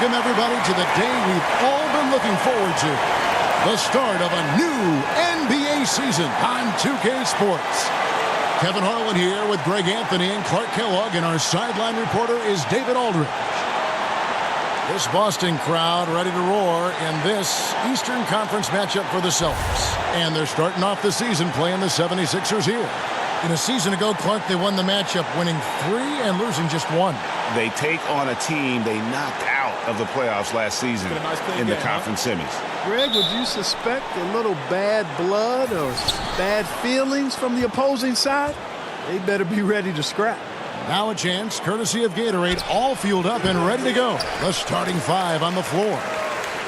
Welcome, everybody, to the day we've all been looking forward to. The start of a new NBA season on 2K Sports. Kevin Harlan here with Greg Anthony and Clark Kellogg, and our sideline reporter is David Aldridge. This Boston crowd ready to roar in this Eastern Conference matchup for the Celtics. And they're starting off the season playing the 76ers here. In a season ago, Clark, they won the matchup, winning 3 and losing just 1. They take on a team they knocked out of the playoffs last season in the conference semis. Greg, would you suspect a little bad blood or bad feelings from the opposing side? They better be ready to scrap. Now a chance, courtesy of Gatorade, all fueled up and ready to go. The starting 5 on the floor.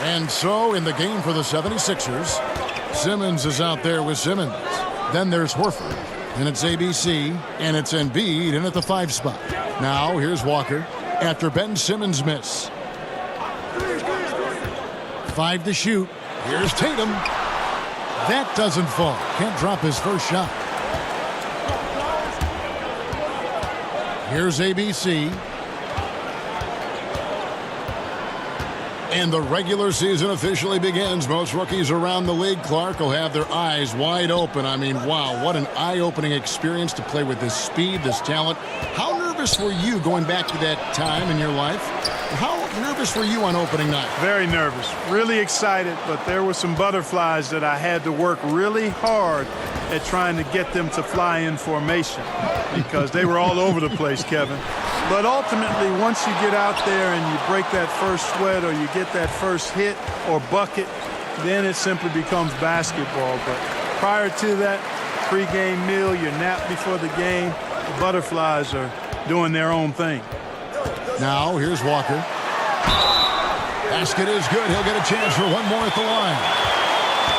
And so in the game for the 76ers, Simmons is out there with Simmons. Then there's Horford. And it's ABC, and it's Embiid in at the 5 spot. Now, here's Walker after Ben Simmons' miss. 5 to shoot. Here's Tatum. That doesn't fall. Can't drop his first shot. Here's ABC. And the regular season officially begins. Most rookies around the league, Clark, will have their eyes wide open. I mean, wow, what an eye-opening experience to play with this speed, this talent. How nervous were you going back to that time in your life? How nervous were you on opening night? Very nervous, really excited, but there were some butterflies that I had to work really hard at trying to get them to fly in formation because they were all over the place, Kevin. But ultimately, once you get out there and you break that first sweat or you get that first hit or bucket, then it simply becomes basketball. But prior to that, pregame meal, your nap before the game, the butterflies are doing their own thing. Now, here's Walker. Basket is good. He'll get a chance for one more at the line.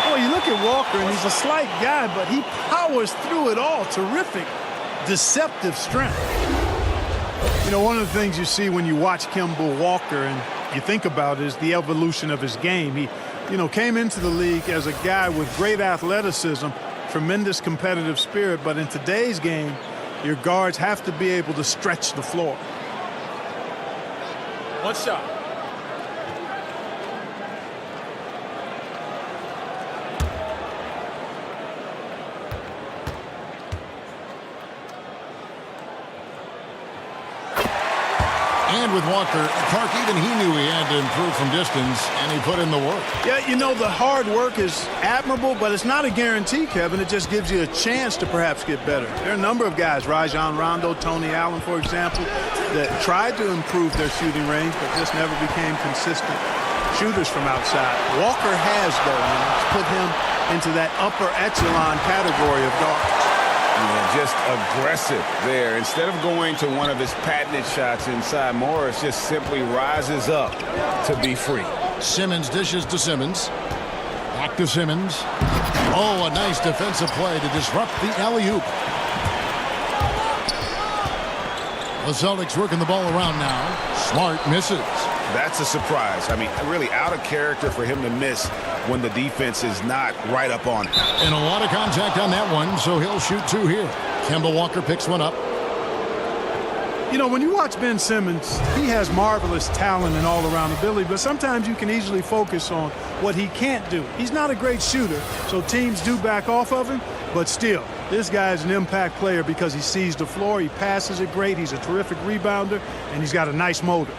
Well, you look at Walker, and he's a slight guy, but he powers through it all. Terrific, deceptive strength. You know, one of the things you see when you watch Kemba Walker and you think about it is the evolution of his game. He, came into the league as a guy with great athleticism, tremendous competitive spirit, but in today's game, your guards have to be able to stretch the floor. One shot. And with Walker, Clark, even he knew he had to improve from distance, and he put in the work. Yeah, the hard work is admirable, but it's not a guarantee, Kevin. It just gives you a chance to perhaps get better. There are a number of guys, Rajon Rondo, Tony Allen, for example, that tried to improve their shooting range, but just never became consistent shooters from outside. Walker has, though, and it's put him into that upper echelon category of guards. Just aggressive there. Instead of going to one of his patented shots inside, Morris just simply rises up to be free. Simmons dishes to Simmons. Back to Simmons. Oh, a nice defensive play to disrupt the alley-oop. The Celtics working the ball around now. Smart misses. That's a surprise. I mean, really out of character for him to miss when the defense is not right up on it. And a lot of contact on that one, so he'll shoot 2 here. Kemba Walker picks one up. When you watch Ben Simmons, he has marvelous talent and all-around ability, but sometimes you can easily focus on what he can't do. He's not a great shooter, so teams do back off of him, but still, this guy is an impact player because he sees the floor, he passes it great, he's a terrific rebounder, and he's got a nice motor.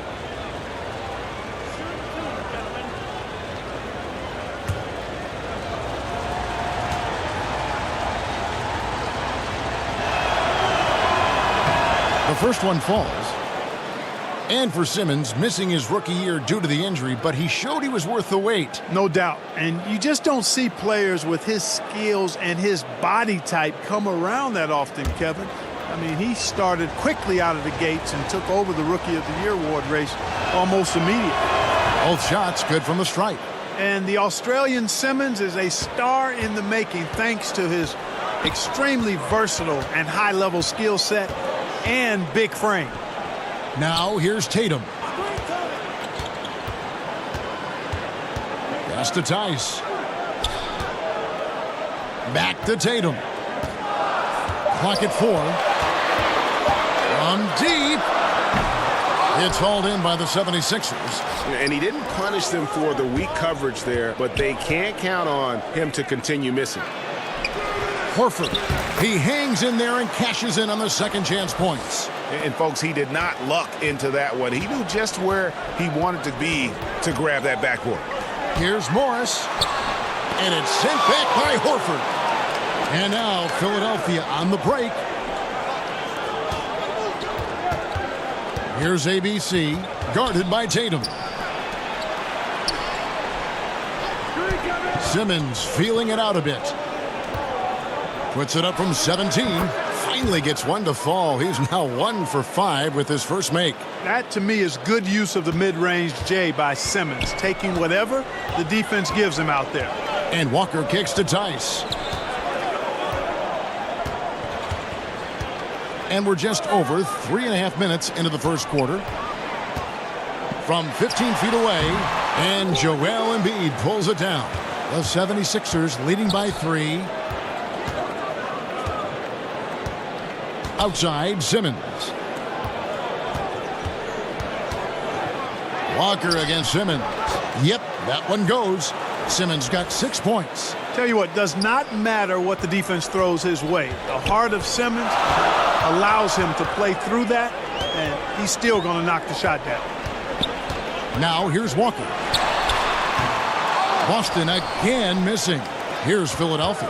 The first one falls. And for Simmons, missing his rookie year due to the injury, but he showed he was worth the wait. No doubt. And you just don't see players with his skills and his body type come around that often, Kevin. I mean, he started quickly out of the gates and took over the Rookie of the Year award race almost immediately. Both shots good from the stripe. And the Australian Simmons is a star in the making thanks to his extremely versatile and high-level skill set and big frame. Now here's Tatum. Pass to Tice. Back to Tatum. Clock at 4. From deep. It's hauled in by the 76ers. And he didn't punish them for the weak coverage there, but they can't count on him to continue missing. Horford. He hangs in there and cashes in on the second chance points. And folks, he did not luck into that one. He knew just where he wanted to be to grab that backboard. Here's Morris. And it's sent back by Horford. And now Philadelphia on the break. Here's ABC, guarded by Tatum. Simmons feeling it out a bit. Puts it up from 17. Finally gets one to fall. He's now 1 for 5 with his first make. That, to me, is good use of the mid-range J by Simmons, taking whatever the defense gives him out there. And Walker kicks to Tice. And we're just over 3.5 minutes into the first quarter. From 15 feet away, and Joel Embiid pulls it down. The 76ers leading by 3. Outside, Simmons. Walker against Simmons. Yep, that one goes. Simmons got 6 points. Tell you what, does not matter what the defense throws his way. The heart of Simmons allows him to play through that, and he's still going to knock the shot down. Now here's Walker. Boston again missing. Here's Philadelphia.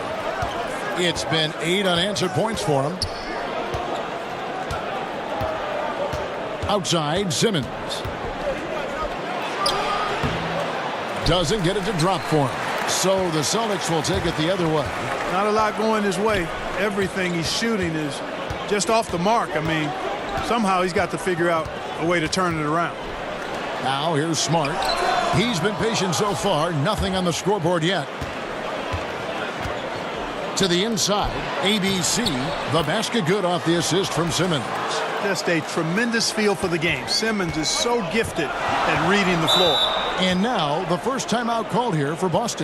It's been 8 unanswered points for him. Outside, Simmons. Doesn't get it to drop for him. So the Celtics will take it the other way. Not a lot going his way. Everything he's shooting is just off the mark. I mean, somehow he's got to figure out a way to turn it around. Now here's Smart. He's been patient so far. Nothing on the scoreboard yet. To the inside, ABC. The basket good off the assist from Simmons. Just a tremendous feel for the game. Simmons is so gifted at reading the floor. And now the first timeout called here for Boston.